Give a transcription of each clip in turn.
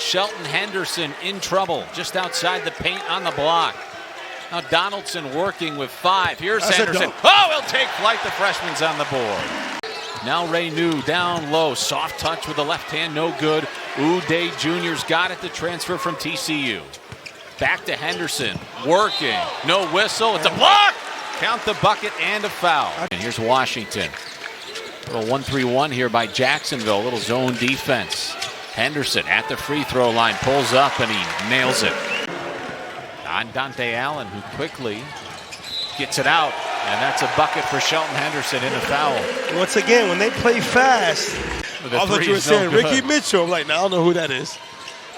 Shelton Henderson in trouble just outside the paint on the block. Now Donaldson working with 5. Here's Henderson. Oh, he'll take flight. The freshman's on the board. Now Ray New down low. Soft touch with the left hand, no good. Uday Jr.'s got it, the transfer from TCU. Back to Henderson, working. No whistle, it's a block! Count the bucket and a foul. And here's Washington. A little 1-3-1 here by Jacksonville. A little zone defense. Henderson at the free throw line, pulls up and he nails it. On Dante Allen, who quickly gets it out. And that's a bucket for Shelton Henderson in a foul. Once again, when they play fast, I thought you were saying Ricky Mitchell. I'm like, no, I don't know who that is.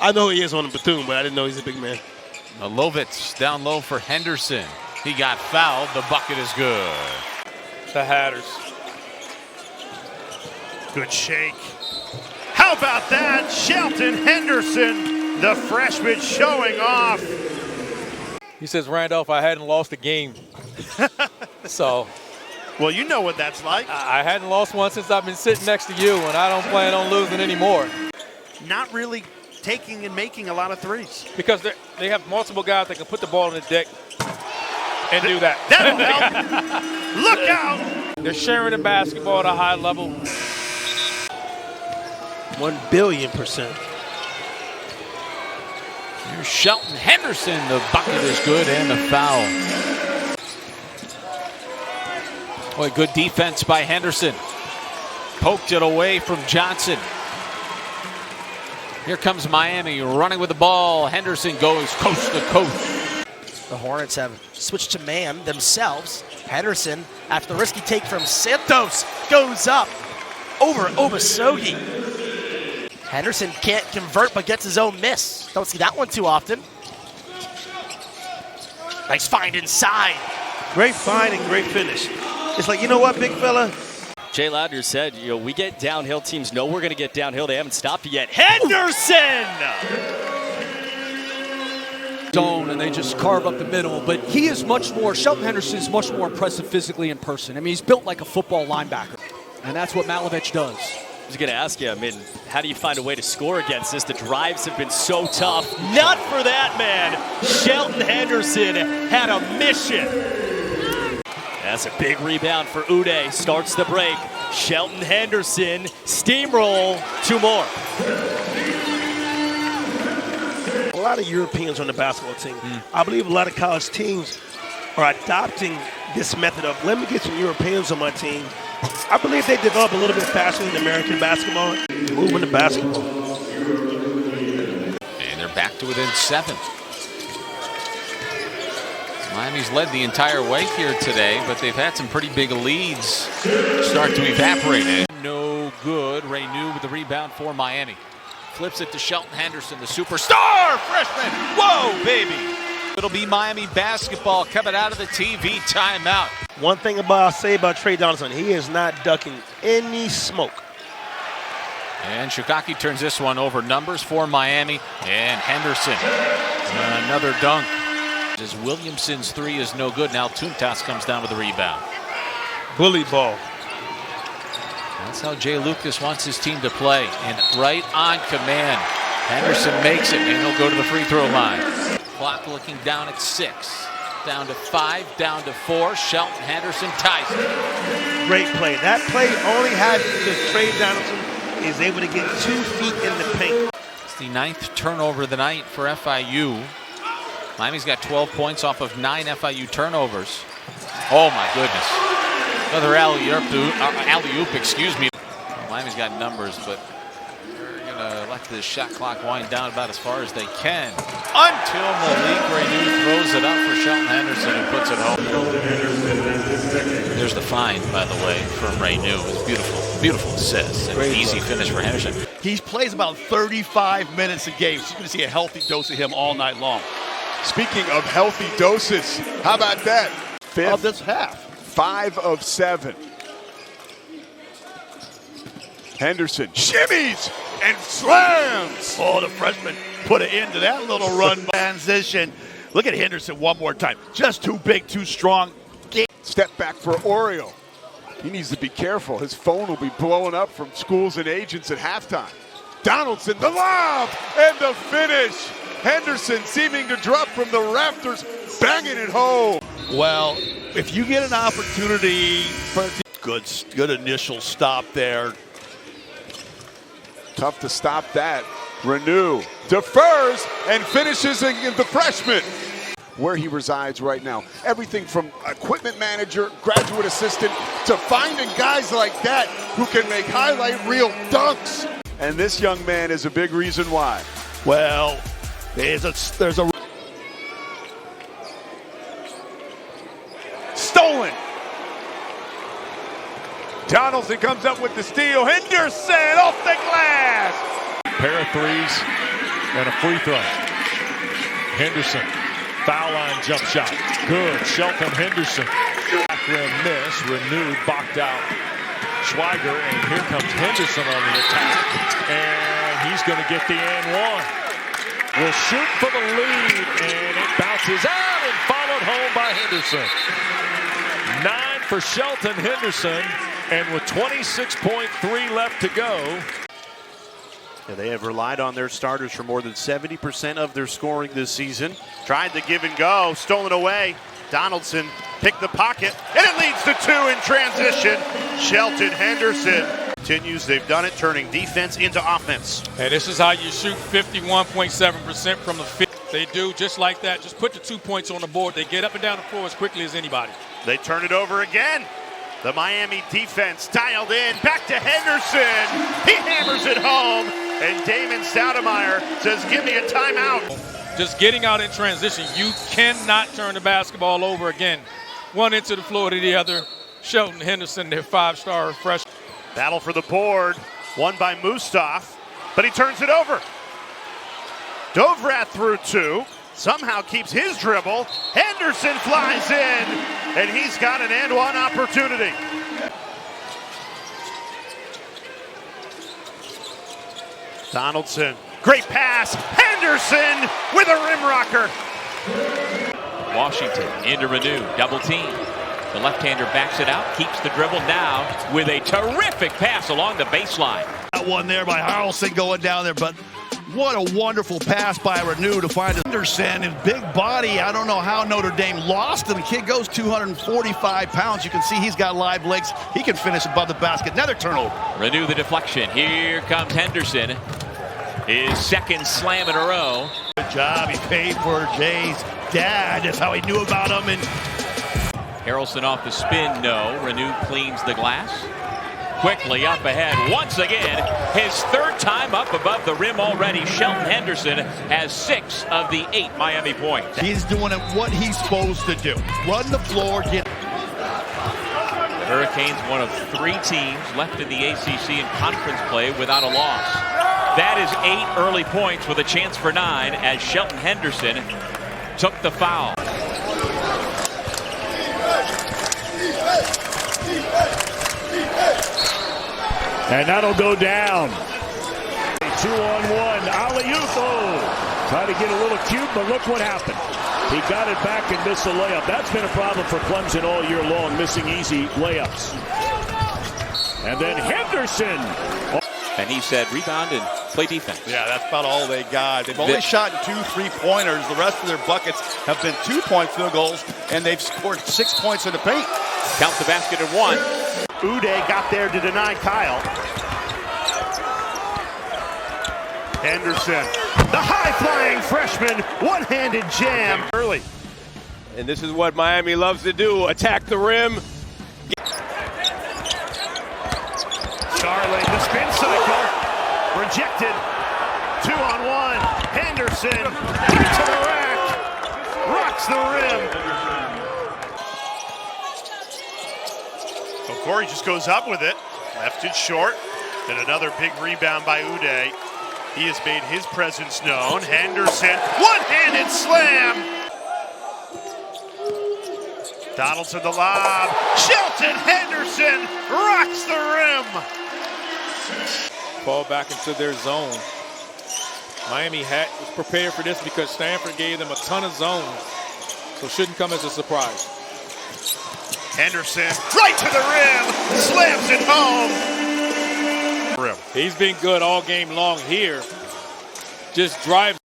I know who he is on the Bethune, but I didn't know he's a big man. Lovitz down low for Henderson. He got fouled. The bucket is good. The Hatters. Good shake. How about that? Shelton Henderson, the freshman, showing off. He says, Randolph, I hadn't lost a game. So. Well, you know what that's like. I hadn't lost one since I've been sitting next to you, and I don't plan on losing anymore. Not really taking and making a lot of threes. Because they have multiple guys that can put the ball in the deck and do that. That'll help. Look out. They're sharing the basketball at a high level. 1,000,000,000%. Here's Shelton Henderson. The bucket is good and the foul. Boy, good defense by Henderson. Poked it away from Johnson. Here comes Miami running with the ball. Henderson goes coast to coast. The Hornets have switched to man themselves. Henderson, after the risky take from Santos, goes up over Obasogi. Henderson can't convert but gets his own miss. Don't see that one too often. Nice find inside. Great find and great finish. It's like, you know what, big fella? Jay Louder said, we get downhill. Teams know we're going to get downhill. They haven't stopped it yet. Henderson! Zone, and they just carve up the middle. But he is much more, Shelton Henderson is much more impressive physically in person. I mean, he's built like a football linebacker. And that's what Malovich does. I was going to ask you, how do you find a way to score against this? The drives have been so tough. Not for that man. Shelton Henderson had a mission. That's a big rebound for Uday. Starts the break. Shelton Henderson, steamroll, 2 more. A lot of Europeans on the basketball team. I believe a lot of college teams are adopting this method of, let me get some Europeans on my team. I believe they develop a little bit faster than American basketball. Moving the basketball. And they're back to within 7. Miami's led the entire way here today, but they've had some pretty big leads start to evaporate. No good. Ray New with the rebound for Miami. Flips it to Shelton Henderson, the superstar freshman. Whoa, baby. It'll be Miami basketball coming out of the TV timeout. One thing I'll say about Trey Donaldson, he is not ducking any smoke. And Shukaki turns this one over. Numbers for Miami. And Henderson. Another dunk. As Williamson's 3 is no good. Now Tuntas comes down with the rebound. Bully ball. That's how Jay Lucas wants his team to play. And right on command. Henderson makes it, and he'll go to the free throw line. Clock looking down at 6. Down to 5, down to 4. Shelton Henderson ties it. Great play. That play only had because Trey Donaldson is able to get 2 feet in the paint. It's the 9th turnover of the night for FIU. Miami's got 12 points off of 9 FIU turnovers. Oh my goodness. Another alley-oop, excuse me. Miami's got numbers, but they're gonna let the shot clock wind down about as far as they can. Until Malik Renew throws it up for Shelton Henderson and puts it home. There's the find, by the way, from Renew. It was beautiful, beautiful assist. And easy finish for Henderson. He plays about 35 minutes a game, so you're gonna see a healthy dose of him all night long. Speaking of healthy doses, how about that? 5th of this half. 5 of 7. Henderson shimmies and slams. Oh, the freshman put an end to that little run transition. Look at Henderson one more time. Just too big, too strong. Step back for Oriole. He needs to be careful. His phone will be blowing up from schools and agents at halftime. Donaldson, the lob, and the finish. Henderson seeming to drop from the rafters, banging it home. Well, if you get an opportunity for good initial stop there. Tough to stop that. Renew defers and finishes against the freshman. Where he resides right now. Everything from equipment manager, graduate assistant, to finding guys like that who can make highlight reel dunks. And this young man is a big reason why. Well, there's a stolen. Donaldson comes up with the steal. Henderson off the glass. Pair of threes and a free throw. Henderson, foul line jump shot. Good. Shelton Henderson. Back rim miss. Renewed. Bocked out. Schweiger. And here comes Henderson on the attack. And he's going to get the and one. Will shoot for the lead. And it bounces out and followed home by Henderson. 9 for Shelton Henderson. And with 26.3 left to go. Yeah, they have relied on their starters for more than 70% of their scoring this season. Tried the give and go, stolen away. Donaldson picked the pocket, and it leads to 2 in transition. Shelton Henderson continues. They've done it, turning defense into offense. And this is how you shoot 51.7% from the field. They do just like that. Just put the 2 points on the board. They get up and down the floor as quickly as anybody. They turn it over again. The Miami defense dialed in. Back to Henderson. He hammers it home. And Damon Stoudemire says, give me a timeout. Just getting out in transition. You cannot turn the basketball over again. One into the floor to the other. Shelton Henderson, their 5-star freshman. Battle for the board. Won by Mustaf. But he turns it over. Dovrat through 2. Somehow keeps his dribble. Henderson flies in. And he's got an and one opportunity. Donaldson, great pass. Henderson with a rim rocker. Washington into Renew, double team. The left-hander backs it out, keeps the dribble now with a terrific pass along the baseline. That one there by Harrelson going down there, but what a wonderful pass by Renew to find Henderson and big body. I don't know how Notre Dame lost him. The kid goes 245 pounds. You can see he's got live legs. He can finish above the basket. Another turnover. Renew the deflection. Here comes Henderson. His second slam in a row. Good job. He paid for Jay's dad. That's how he knew about him. And Harrelson off the spin, no. Renew cleans the glass. Quickly up ahead once again. His 3rd time up above the rim already. Shelton Henderson has 6 of the 8 Miami points. He's doing what he's supposed to do. Run the floor, get. The Hurricanes, one of 3 teams left in the ACC in conference play without a loss. That is 8 early points with a chance for 9 as Shelton Henderson took the foul. And that'll go down. 2-on-1. Alley-oop. Trying to get a little cute, but look what happened. He got it back and missed a layup. That's been a problem for Clemson all year long, missing easy layups. And then Henderson. And he said rebound and play defense. Yeah, that's about all they got. They've only shot 2 3-pointers. The rest of their buckets have been 2-point field goals, and they've scored 6 points in the paint. Count the basket at 1. Uday got there to deny Kyle. Henderson, the high-flying freshman, one-handed jam early. And this is what Miami loves to do, attack the rim. Starling, the spin cycle, rejected. 2-on-1, Henderson, to the rack, rocks the rim. Corey just goes up with it, left it short, and another big rebound by Uday. He has made his presence known. Henderson, one-handed slam. Donaldson the lob. Shelton Henderson rocks the rim. Fall back into their zone. Miami was prepared for this because Stanford gave them a ton of zones, so shouldn't come as a surprise. Henderson, right to the rim, slams it home. He's been good all game long here. Just drive.